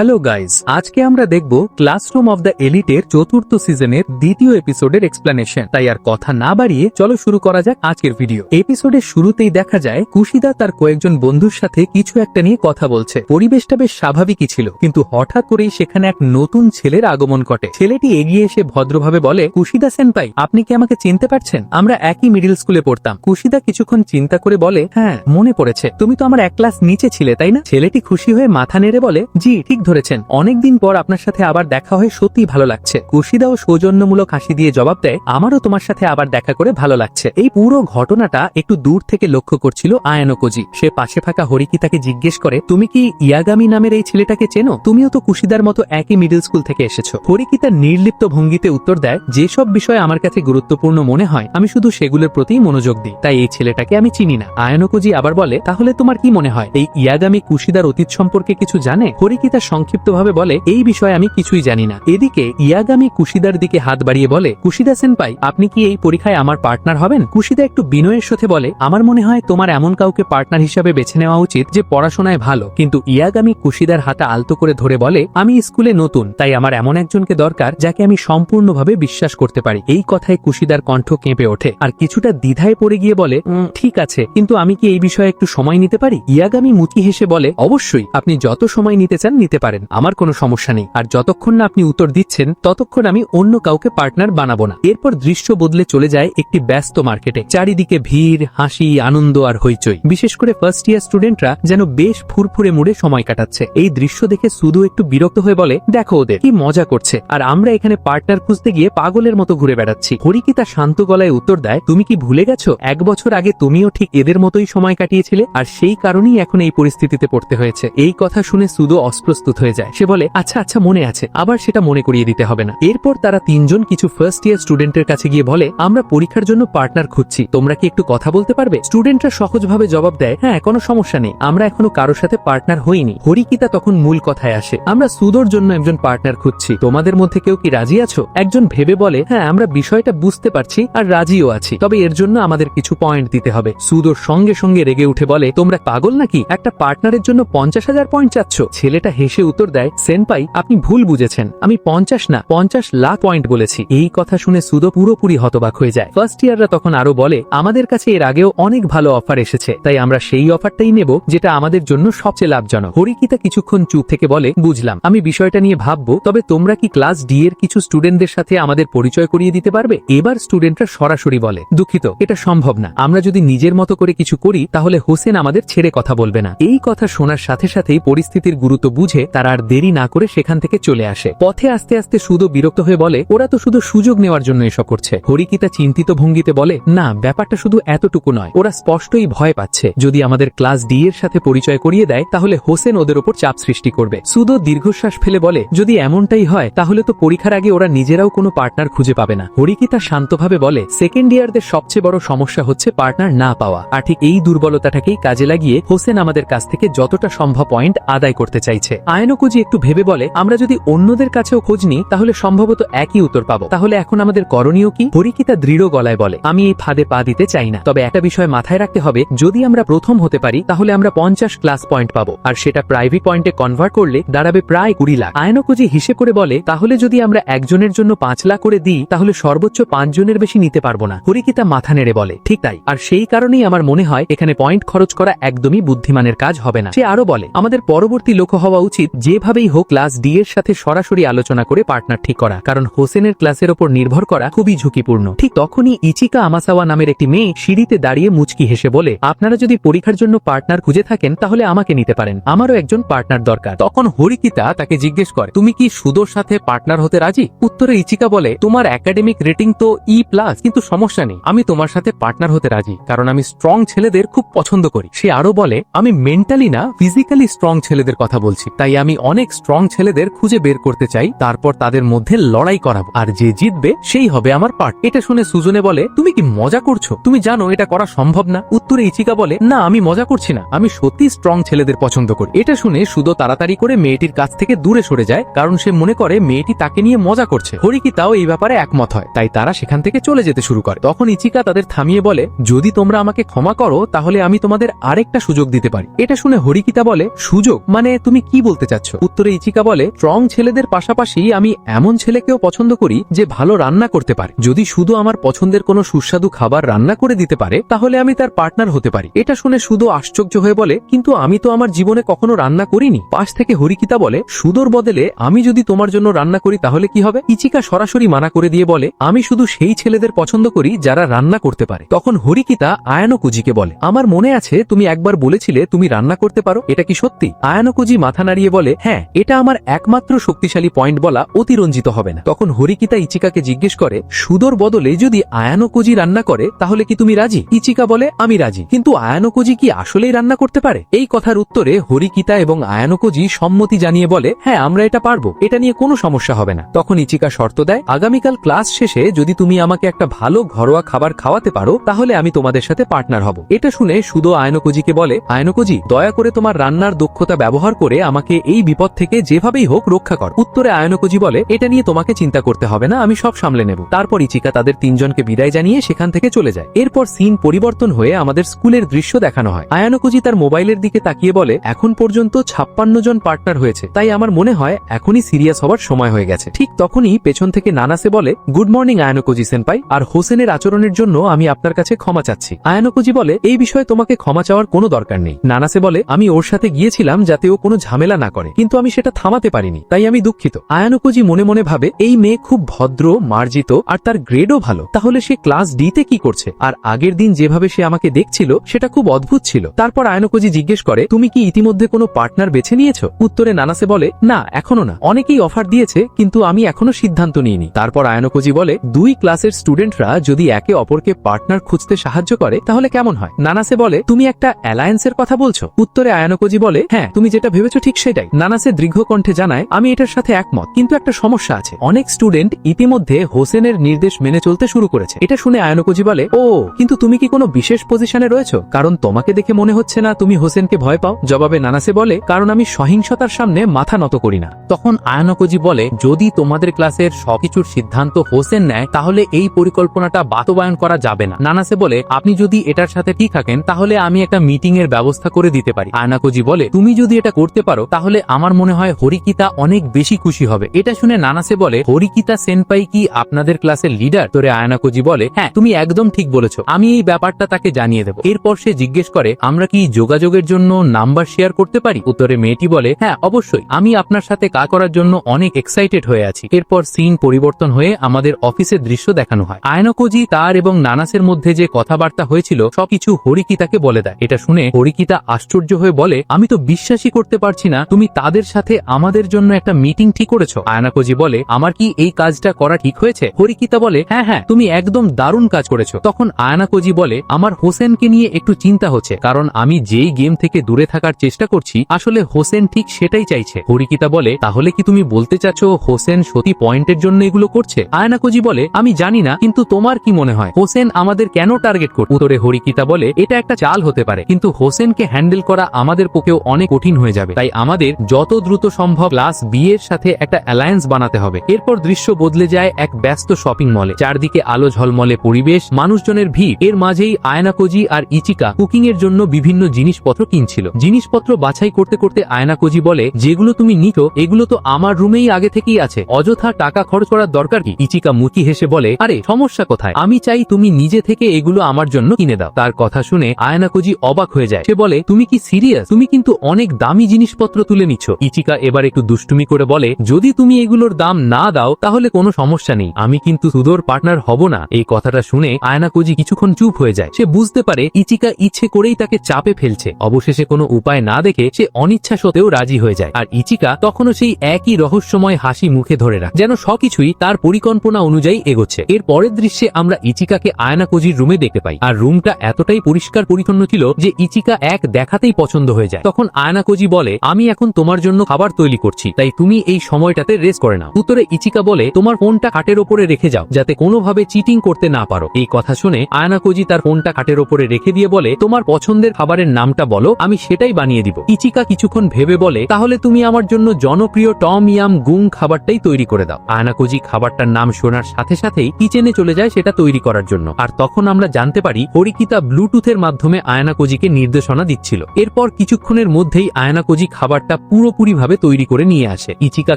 Hello guys, আজকে আমরা দেখব ক্লাসরুম অফ দ্য এলিটের চতুর্থ সিজনের দ্বিতীয় এপিসোডের এক্সপ্লেনেশন। তাই আর কথা না বাড়িয়ে চলো শুরু করা যাক আজকের ভিডিও। এপিসোডের শুরুতেই দেখা যায় কুশিদা তার কয়েকজন বন্ধুর সাথে কিছু একটা নিয়ে কথা বলছে। পরিবেশটা বেশ স্বাভাবিকই ছিল, কিন্তু হঠাৎ করেই সেখানে এক নতুন ছেলের আগমন ঘটে। ছেলেটি এগিয়ে এসে ভদ্রভাবে বলে, কুশিদা সেনপাই, আপনি কি আমাকে চিনতে পারছেন? আমরা একই মিডল স্কুলে পড়তাম। কুশিদা কিছুক্ষণ চিন্তা করে বলে, হ্যাঁ মনে পড়েছে, তুমি তো আমার এক ক্লাস নিচে ছিলে তাই না? ছেলেটি খুশি হয়ে মাথা নেড়ে বলে, জি ঠিক ধরেছেন, অনেকদিন পর আপনার সাথে আবার দেখা হয়ে সত্যি ভালো লাগছে। কুশিদাও সৌজন্যমূলক হাসি দিয়ে জবাব দেয়, আমারও তোমার সাথে আবার দেখা করে ভালো লাগছে। এই পুরো ঘটনাটা একটু দূর থেকে লক্ষ্য করছিল আয়ানোকোজি। সে পাশে থাকা হরিকিতাকে জিজ্ঞেস করে, তুমি কি ইয়াগামি নামের এই ছেলেটাকে চেনো? তুমিও তো কুশিদার মতো একই মিডল স্কুল থেকে এসেছো। হরিকিতা নির্লিপ্ত ভঙ্গিতে উত্তর দেয়, যেসব বিষয় আমার কাছে গুরুত্বপূর্ণ মনে হয় আমি শুধু সেগুলোর প্রতি মনোযোগ দিই, তাই এই ছেলেটাকে আমি চিনি না। আয়ানোকোজি আবার বলে, তাহলে তোমার কি মনে হয় এই ইয়াগামি কুশিদার অতীত সম্পর্কে কিছু জানে? হরিকিতা সংক্ষিপ্তভাবে বলে, এই বিষয়ে আমি কিছুই জানি না। এদিকে ইয়াগামি কুশিদার দিকে হাত বাড়িয়ে বলে, কুশিদা সেনপাই, আপনি কি এই পরীক্ষায় আমার পার্টনার হবেন? কুশিদা একটু বিনয়ের সাথে বলে, আমার মনে হয় তোমার এমন কাউকে পার্টনার হিসাবে বেছে নেওয়া উচিত যে পড়াশোনায় ভালো। কিন্তু ইয়াগামি কুশিদার হাতা আলতো করে ধরে বলে, আমি স্কুলে নতুন, তাই আমার এমন একজনকে দরকার যাকে আমি সম্পূর্ণভাবে বিশ্বাস করতে পারি। এই কথায় কুশিদার কণ্ঠ কেঁপে ওঠে আর কিছুটা দ্বিধায় পড়ে গিয়ে বলে, ঠিক আছে, কিন্তু আমি কি এই বিষয়ে একটু সময় নিতে পারি? ইয়াগামি মুচকি হেসে বলে, অবশ্যই, আপনি যত সময় নিতে চান নিতে পারেন, আমার কোনো সমস্যা নেই। আর যতক্ষণ না আপনি উত্তর দিচ্ছেন ততক্ষণ আমি অন্য কাউকে পার্টনার বানাবো না। এরপর দৃশ্য বদলে চলে যায় একটি ব্যস্ত মার্কেটে। চারিদিকে ভিড়, হাসি, আনন্দ আর হইচই। বিশেষ করে ফার্স্ট ইয়ার স্টুডেন্টরা যেন বেশ ফুরফুরে মুড়ে সময় কাটাচ্ছে। এই দৃশ্য দেখে শুধু একটু বিরক্ত হয়ে বলে, দেখো ওদের কি মজা করছে, আর আমরা এখানে পার্টনার খুঁজতে গিয়ে পাগলের মতো ঘুরে বেড়াচ্ছি। হরিকিতা শান্ত গলায় উত্তর দেয়, তুমি কি ভুলে গেছো 1 বছর আগে তুমিও ঠিক এদের মতোই সময় কাটিয়েছিলে, আর সেই কারণেই এখন এই পরিস্থিতিতে পড়তে হয়েছে। এই কথা শুনে সুদো অপ্রস্তুত হয়ে যায়। সে বলে, আচ্ছা আচ্ছা মনে আছে, আবার সেটা মনে করিয়ে দিতে হবে না। এরপর তারা তিনজন কিছু ফার্স্ট ইয়ার স্টুডেন্টের কাছে গিয়ে বলে, আমরা পরীক্ষার জন্য পার্টনার খুঁজছি, তোমরা কি একটু কথা বলতে পারবে? স্টুডেন্টরা সহজভাবে জবাব দেয়, হ্যাঁ কোনো সমস্যা নেই, আমরা এখনো কারোর সাথে পার্টনার হইনি। হরিকিতা তখন মূল কথায় আসে, আমরা সুদোর জন্য একজন পার্টনার খুঁজছি, তোমাদের মধ্যে কেউ কি রাজি আছো? একজন ভেবে বলে, হ্যাঁ আমরা বিষয়টা বুঝতে পারছি আর রাজিও আছি, তবে এর জন্য আমাদের কিছু পয়েন্ট দিতে হবে। সুদোর সঙ্গে সঙ্গে রেগে উঠে বলে, তোমরা পাগল নাকি? একটা পার্টনারের জন্য 50,000 পয়েন্ট চাচ্ছ? ছেলেটা হেসে উত্তর দেয়, সেনপাই আপনি ভুল বুঝেছেন, আমি 50 না 50 লাখ পয়েন্ট বলেছি। এই কথা শুনে সুদো পুরোপুরি হতবাক হয়ে যায়। ফার্স্ট ইয়াররা তখন আরো বলে, আমাদের কাছে এর আগেও অনেক ভালো অফার এসেছে, তাই আমরা সেই অফারটাই নেব যেটা আমাদের জন্য সবচেয়ে লাভজনক। হরিকিতা কিছুক্ষণ চুপ থেকে বলে, বুঝলাম, আমি বিষয়টা নিয়ে ভাববো, তবে তোমরা কি ক্লাস ডি এর কিছু স্টুডেন্টদের সাথে আমাদের পরিচয় করিয়ে দিতে পারবে? এবার স্টুডেন্টরা সরাসরি বলে, দুঃখিত, এটা সম্ভব না, আমরা যদি নিজের মতো করে কিছু করি তাহলে হোসেন আমাদের ছেড়ে কথা বলবে না। এই কথা শোনার সাথে সাথেই পরিস্থিতির গুরুত্ব বুঝে তারা আর দেরি না করে সেখান থেকে চলে আসে। পথে আস্তে আস্তে সুদো বিরক্ত হয়ে বলে, ওরা তো শুধু সুযোগ নেওয়ার জন্য এসব করছে। হরিকিতা চিন্তিত ভঙ্গিতে বলে, না, ব্যাপারটা শুধু এতটুকু নয়, ওরা স্পষ্টই ভয় পাচ্ছে। যদি আমাদের ক্লাস ডি এর সাথে পরিচয় করিয়ে দেয় তাহলে হোসেন ওদের উপর চাপ সৃষ্টি করবে। সুদো দীর্ঘশ্বাস ফেলে বলে, যদি এমনটাই হয় তাহলে তো পরীক্ষার আগে ওরা নিজেরাও কোনো পার্টনার খুঁজে পাবে না। হরিকিতা শান্তভাবে বলে, সেকেন্ড ইয়ারদের সবচেয়ে বড় সমস্যা হচ্ছে পার্টনার না পাওয়া, আর ঠিক এই দুর্বলতাটাকেই কাজে লাগিয়ে হোসেন আমাদের কাছ থেকে যতটা সম্ভব পয়েন্ট আদায় করতে চাইছে। আয়ানোকোজি একটু ভেবে বলে, আমরা যদি অন্যদের কাছেও খোঁজ নিই তাহলে সম্ভবত একই উত্তর পাবো, তাহলে এখন আমাদের করণীয় কি? হরিকিতা দৃঢ় গলায় বলে, আমি এই ফাঁদে পা দিতে চাই না, তবে একটা বিষয় মাথায় রাখতে হবে, যদি আমরা প্রথম হতে পারি তাহলে আমরা 50 ক্লাস পয়েন্ট পাবো, আর সেটা প্রাইভেট পয়েন্টে কনভার্ট করলে দাঁড়াবে প্রায় 20 লাখ। আয়ানোকোজি হিসেব করে বলে, তাহলে যদি আমরা একজনের জন্য 5 লাখ করে দিই তাহলে সর্বোচ্চ 5 জনের বেশি নিতে পারবো না। হরিকিতা মাথা নেড়ে বলে, ঠিক তাই, আর সেই কারণেই আমার মনে হয় এখানে পয়েন্ট খরচ করা একদমই বুদ্ধিমানের কাজ হবে না। সে আরো বলে, আমাদের পরবর্তী লক্ষ্য হওয়া উচিত যেভাবেই হোক ক্লাস ডি এর সাথে সরাসরি আলোচনা করে পার্টনার ঠিক করা, কারণ হোসেনের ক্লাসের ওপর নির্ভর করা খুবই ঝুঁকিপূর্ণ। ঠিক তখনই ইচিকা আমাসাওয়া নামের একটি মেয়ে সিঁড়িতে দাঁড়িয়ে মুচকি হেসে বলে, আপনারা যদি পরীক্ষার জন্য পার্টনার খুঁজে থাকেন তাহলে আমাকে নিতে পারেন, আমারও একজন পার্টনার দরকার। তখন হরিকিতা তাকে জিজ্ঞেস করে, তুমি কি সুদোর সাথে পার্টনার হতে রাজি? উত্তরে ইচিকা বলে, তোমার একাডেমিক রেটিং তো E+, কিন্তু সমস্যা নেই, আমি তোমার সাথে পার্টনার হতে রাজি, কারণ আমি স্ট্রং ছেলেদের খুব পছন্দ করি। সে আরো বলে, আমি মেন্টালি না ফিজিক্যালি স্ট্রং ছেলেদের কথা বলছি, তাই আমি অনেক স্ট্রং ছেলেদের খুঁজে বের করতে চাই, তারপর তাদের মধ্যে লড়াই করাবো, আর যে জিতবে সেই হবে আমার পার্ট। এটা শুনে সুজনে বলে, তুমি কি মজা করছো? তুমি জানো এটা করা সম্ভব না। উত্তরে ইচিকা বলে, না আমি মজা করছি না, আমি সত্যি স্ট্রং ছেলেদের পছন্দ করি। এটা শুনে সুদো তাড়াতাড়ি করে মেয়েটির কাছ থেকে দূরে সরে যায়, কারণ সে মনে করে মেয়েটি তাকে নিয়ে মজা করছে। হরিকিতাও এই ব্যাপারে একমত হয়, তাই তারা সেখান থেকে চলে যেতে শুরু করে। তখন ইচিকা তাদের থামিয়ে বলে, যদি তোমরা আমাকে ক্ষমা করো তাহলে আমি তোমাদের আরেকটা সুযোগ দিতে পারি। এটা শুনে হরিকিতা বলে, সুযোগ মানে তুমি কি বলতে চাচ্ছ? উত্তরে ইচিকা বলে, স্ট্রং ছেলেদের পাশাপাশি আমি এমন ছেলেকেও পছন্দ করি যে ভালো রান্না করতে পারে। যদি শুধু আমার পছন্দের কোনো সুস্বাদু খাবার রান্না করে দিতে পারে তাহলে আমি তার পার্টনার হতে পারি। এটা শুনে শুধু আশ্চর্য হয়ে বলে, কিন্তু আমি তো আমার জীবনে কখনো রান্না করিনি। পাশ থেকে হরিকিতা বলে, সুদোর বদলে আমি যদি তোমার জন্য রান্না করি তাহলে কি হবে? ইচিকা সরাসরি মানা করে দিয়ে বলে, আমি শুধু সেই ছেলেদের পছন্দ করি যারা রান্না করতে পারে। তখন হরিকিতা আয়ানোকুজিকে বলে, আমার মনে আছে তুমি একবার বলেছিলে তুমি রান্না করতে পারো, এটা কি সত্যি? আয়ানোকুজি মাথা নাড়িয়ে বলে, হ্যাঁ, এটা আমার একমাত্র শক্তিশালী পয়েন্ট বলা অতিরঞ্জিত হবে না। তখন হরিকিতা ইচিকাকে জিজ্ঞেস করে, সুদোর বদলে যদি আয়ানোকুজি রান্না করে তাহলে কি তুমি রাজি? ইচিকা বলে, আমি রাজি, কিন্তু আয়ানোকুজি কি আসলেই রান্না করতে পারে? এই কথার উত্তরে হরিকিতা এবং আয়ানোকুজি সম্মতি জানিয়ে বলে, হ্যাঁ, আমরা এটা পারবো, এটা নিয়ে কোনো সমস্যা হবে না। তখন ইচিকা শর্ত দেয়, আগামীকাল ক্লাস শেষে যদি তুমি আমাকে একটা ভালো ঘরোয়া খাবার খাওয়াতে পারো তাহলে আমি তোমাদের সাথে পার্টনার হব। এটা শুনে সুদো আয়ানোকুজিকে বলে, আয়ানোকুজি, দয়া করে তোমার রান্নার দক্ষতা ব্যবহার করে আমাকে এই বিপদ থেকে যেভাবেই হোক রক্ষা কর। উত্তরে আয়ানোকুজি বলে, এটা নিয়ে তোমাকে চিন্তা করতে হবে না, আমি সব সামলে নেব। তারপর ইচিকা তাদের তিনজনকে বিদায় জানিয়ে সেখান থেকে চলে যায়। এরপর সিন পরিবর্তন হয়ে আমাদের স্কুলের দৃশ্য দেখানো হয়। আয়ানোকুজি তার মোবাইলের দিকে তাকিয়ে বলে, এখন পর্যন্ত 56 জন পার্টনার হয়েছে, তাই আমার মনে হয় এখনই সিরিয়াস হওয়ার সময় হয়ে গেছে। ঠিক তখনই পেছন থেকে নানাসে বলে, গুড মর্নিং আয়ানোকুজি সেনপাই, আর হোসেনের আচরণের জন্য আমি আপনার কাছে ক্ষমা চাচ্ছি। আয়ানোকুজি বলে, এই বিষয়ে তোমাকে ক্ষমা চাওয়ার কোনো দরকার নেই। নানাসে বলে, আমি ওর সাথে গিয়েছিলাম যাতে ও কোনো ঝামেলা না করে, কিন্তু আমি সেটা থামাতে পারিনি, তাই আমি দুঃখিত। আয়ানোকুজি মনে মনে ভাবে, এই মেয়ে খুব ভদ্র, মার্জিত, আর তার গ্রেডও ভালো, তাহলে সে ক্লাস ডি তে কি করছে? আর আগের দিন যেভাবে সে আমাকে দেখছিল সেটা খুব অদ্ভুত ছিল। তারপর আয়ানোকুজি জিজ্ঞেস করে, তুমি কি ইতিমধ্যে কোনো পার্টনার বেছে নিয়েছো? উত্তরে নানাসে বলে, না, এখনো না, অনেকেই অফার দিয়েছে কিন্তু আমি এখনো সিদ্ধান্ত নিইনি। তারপর আয়ানোকুজি বলে, দুই ক্লাসের স্টুডেন্টরা যদি একে অপরকে পার্টনার খুঁজতে সাহায্য করে তাহলে কেমন হয়? নানাসে বলে, তুমি একটা অ্যালায়েন্সের কথা বলছো? উত্তরে আয়ানোকুজি বলে, হ্যাঁ, তুমি যেটা ভেবেছো ঠিক সেটাই। নানাসে দীর্ঘ কণ্ঠে জানায়, আমি এটার সাথে একমত, কিন্তু একটা সমস্যা আছে। অনেক স্টুডেন্ট ইতিমধ্যে হোসেনের নির্দেশ মেনে চলতে শুরু করেছে। এটা শুনে আয়ানোকুজি বলে, ও, কিন্তু তুমি কি কোনো বিশেষ পজিশনে রয়েছো? কারণ তোমাকে দেখে মনে হচ্ছে না তুমি হোসেনকে ভয় পাও। জবাবে নানাসে বলে, কারণ আমি সহিংসতার সামনে মাথা নত করি না। তখন আয়ানোকুজি বলে, যদি তোমাদের ক্লাসের সবকিছুর সিদ্ধান্ত হোসেন নেয় তাহলে এই পরিকল্পনাটা বাস্তবায়ন করা যাবে না। নানাসে বলে, আপনি যদি এটার সাথে ঠিক থাকেন তাহলে আমি একটা মিটিং এর ব্যবস্থা করে দিতে পারি। আয়ানোকুজি বলে, তুমি যদি এটা করতে পারো তাহলে আমার মনে হয় হরিকিতা অনেক বেশি খুশি হবে। এটা শুনে নানাসে বলে, হরিকিতা সেনপাই কি আপনাদের ক্লাসের লিডার? তোরে আয়ানোকুজি বলে, হ্যাঁ, তুমি একদম ঠিক বলেছো, আমি এই ব্যাপারটা তাকে জানিয়ে দেব। এরপর সে জিজ্ঞেস করে, আমরা কি যোগাযোগের জন্য নাম্বার শেয়ার করতে পারি? উত্তরে মেয়েটি বলে, হ্যাঁ, অবশ্যই, আমি আপনার সাথে কাজ করার জন্য অনেক এক্সাইটেড হয়ে আছি। এরপর সিন পরিবর্তন হয়ে আমাদের অফিসের দৃশ্য দেখানো হয়। আয়ানোকুজি তার এবং নানাসের মধ্যে যে কথাবার্তা হয়েছিল সবকিছু হরিকিতাকে বলে দেয়। এটা শুনে হরিকিতা আশ্চর্য হয়ে বলে, আমি তো বিশ্বাসই করতে পারছি না তুমি তাদের সাথে আমাদের জন্য একটা মিটিং ঠিক করেছো। আয়ানোকুজি বলে, আমার কি এই কাজটা করা ঠিক হয়েছে? হরিকিতা বলে, হ্যাঁ হ্যাঁ, তুমি একদম দারুণ কাজ করেছো। তখন আয়ানোকুজি বলে, আমার হোসেনকে নিয়ে একটু চিন্তা হচ্ছে, কারণ আমি যেই গেম থেকে দূরে থাকার চেষ্টা করছি আসলে হোসেন ঠিক সেটাই চাইছে। হরিকিতা বলে, তাহলে কি তুমি বলতে চাচ্ছ হোসেন সত্যি পয়েন্টের জন্য এগুলো করছে? আয়ানোকুজি বলে, আমি জানি না, কিন্তু তোমার কি মনে হয় হোসেন আমাদের কেন টার্গেট করছে? উত্তরে হরিকিতা বলে, এটা একটা চাল হতে পারে, কিন্তু হোসেনকে হ্যান্ডেল করা আমাদের পক্ষেও অনেক কঠিন হয়ে যাবে, তাই আমাদের যত দ্রুত সম্ভব ক্লাস বি এর সাথে একটা অ্যালায়েন্স বানাতে হবে। এরপর দৃশ্য বদলে যায় এক ব্যস্ত শপিং মলে। চারদিকে আলো ঝলমলে পরিবেশ, মানুষজনের ভিড়। এর মাঝেই আয়ানোকুজি আর ইচিকা কুকিং এর জন্য বিভিন্ন জিনিসপত্র কিনছিল। জিনিসপত্র বাছাই করতে করতে আয়ানোকুজি বলে, যেগুলো তুমি নিছো এগুলো তো আমার রুমেই আগে থেকেই আছে, অযথা টাকা খরচ করার দরকার কি? ইচিকা মুচকি হেসে বলে, আরে সমস্যা কোথায়, আমি চাই তুমি নিজে থেকে এগুলো আমার জন্য কিনে দাও। তার কথা শুনে আয়ানোকুজি অবাক হয়ে যায়। সে বলে, তুমি কি সিরিয়াস? তুমি কিন্তু অনেক দামি জিনিসপত্র তুলে নিচ্ছ। ইচিকা এবার একটু দুষ্টুমি করে বলে, যদি তুমি এগুলোর দাম না দাও তাহলে কোনো সমস্যা নেই, আমি কিন্তু সুদোর পার্টনার হব না। এই কথাটা শুনে আয়ানোকুজি কিছুক্ষণ চুপ হয়ে যায়। সে বুঝতে পারে ইচিকা ইচ্ছে করেই তাকে চাপে ফেলছে। অবশেষে কোনো উপায় না দেখে সে অনিচ্ছা সত্ত্বেও রাজি হয়ে যায়। আর ইচিকা তখনও সেই একই রহস্যময় হাসি মুখে ধরে রাখে, যেন সবকিছুই তার পরিকল্পনা অনুযায়ী এগোচ্ছে। এর পরের দৃশ্যে আমরা ইচিকাকে আয়ানোকুজির রুমে দেখতে পাই, আর রুমটা এতটাই পরিষ্কার পরিচ্ছন্ন ছিল যে ইচিকা এক দেখাতেই পছন্দ হয়ে যায়। তখন আয়ানোকুজি বলে, আমি এখন তোমার জন্য খাবার তৈরি করছি, তাই তুমি এই সময়টাতে রেস্ট করে নাও। উত্তরে ইচিকা বলে, তোমার ফোনটা খাটের ওপরে রেখে যাও যাতে কোনোভাবে চিটিং করতে না পারো। এই কথা শুনে আয়ানোকুজি তার ফোনটা খাটের ওপরে রেখে দিয়ে বলে, তোমার পছন্দের খাবারের নামটা বলো, আমি সেটাই বানিয়ে দিব। ইচিকা কিছুক্ষণ ভেবে বলে, তাহলে তুমি আমার জন্য জনপ্রিয় টম ইয়াম গুং খাবারটাই তৈরি করে দাও। আয়ানোকুজি খাবারটার নাম শোনার সাথে সাথেই কিচেনে চলে যায় সেটা তৈরি করার জন্য। আর তখন আমরা জানতে পারি হরিকিতা ব্লুটুথের মাধ্যমে আয়ানোকুজিকে নির্দেশনা দিচ্ছিল। এরপর কিছুক্ষণের মধ্যেই আয়ানোকুজি খাবারটা খাবারটা পুরোপুরিভাবে তৈরি করে নিয়ে আসে। ইচিকা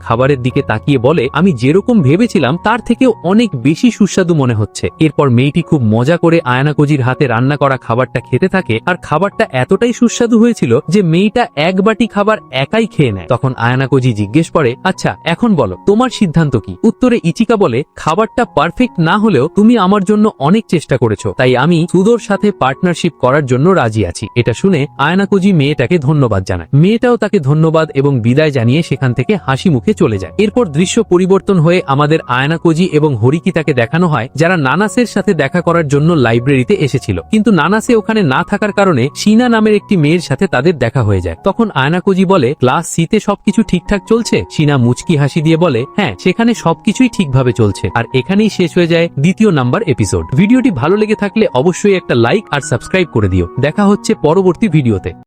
খাবারের দিকে তাকিয়ে বলে, আমি যেরকম ভেবেছিলাম তার থেকেও অনেক বেশি সুস্বাদু মনে হচ্ছে। এরপর মেয়েটি খুব মজা করে আয়ানাকোজির হাতে রান্না করা খাবারটা খেতে থাকে, আর খাবারটা এতটাই সুস্বাদু হয়েছিল যে মেয়েটা এক বাটি খাবার একাই খেয়ে নেয়। তখন আয়ানাকোজি জিজ্ঞেস করে, আচ্ছা এখন বলো তোমার সিদ্ধান্ত কি? উত্তরে ইচিকা বলে, খাবারটা পারফেক্ট না হলেও তুমি আমার জন্য অনেক চেষ্টা করেছো, তাই আমি সুদোর সাথে পার্টনারশিপ করার জন্য রাজি আছি। এটা শুনে আয়ানাকোজি মেয়েটাকে ধন্যবাদ জানায়। মেয়েটাও তাকে ধন্যবাদ এবং বিদায় জানিয়ে সেখান থেকে হাসি মুখে চলে যায়। এরপর দৃশ্য পরিবর্তন হয়ে আমাদের আয়ানাকোজি এবং হরিকিতাকে দেখানো হয়, যারা নানাসের সাথে দেখা করার জন্য লাইব্রেরিতে এসেছিল, কিন্তু নানাসে ওখানে না থাকার কারণে শিনা নামের একটি মেয়ের সাথে তাদের দেখা হয়ে যায়। তখন আয়ানাকোজি বলে, ক্লাস সিতে সবকিছু ঠিকঠাক চলছে? শিনা মুচকি হাসি দিয়ে বলে, হ্যাঁ সেখানে সবকিছুই ঠিকভাবে চলছে। আর এখানেই শেষ হয়ে যায় দ্বিতীয় নাম্বার এপিসোড। ভিডিওটি ভালো লেগে থাকলে অবশ্যই একটা লাইক আর সাবস্ক্রাইব করে দিও। দেখা হচ্ছে পরবর্তী ভিডিওতে।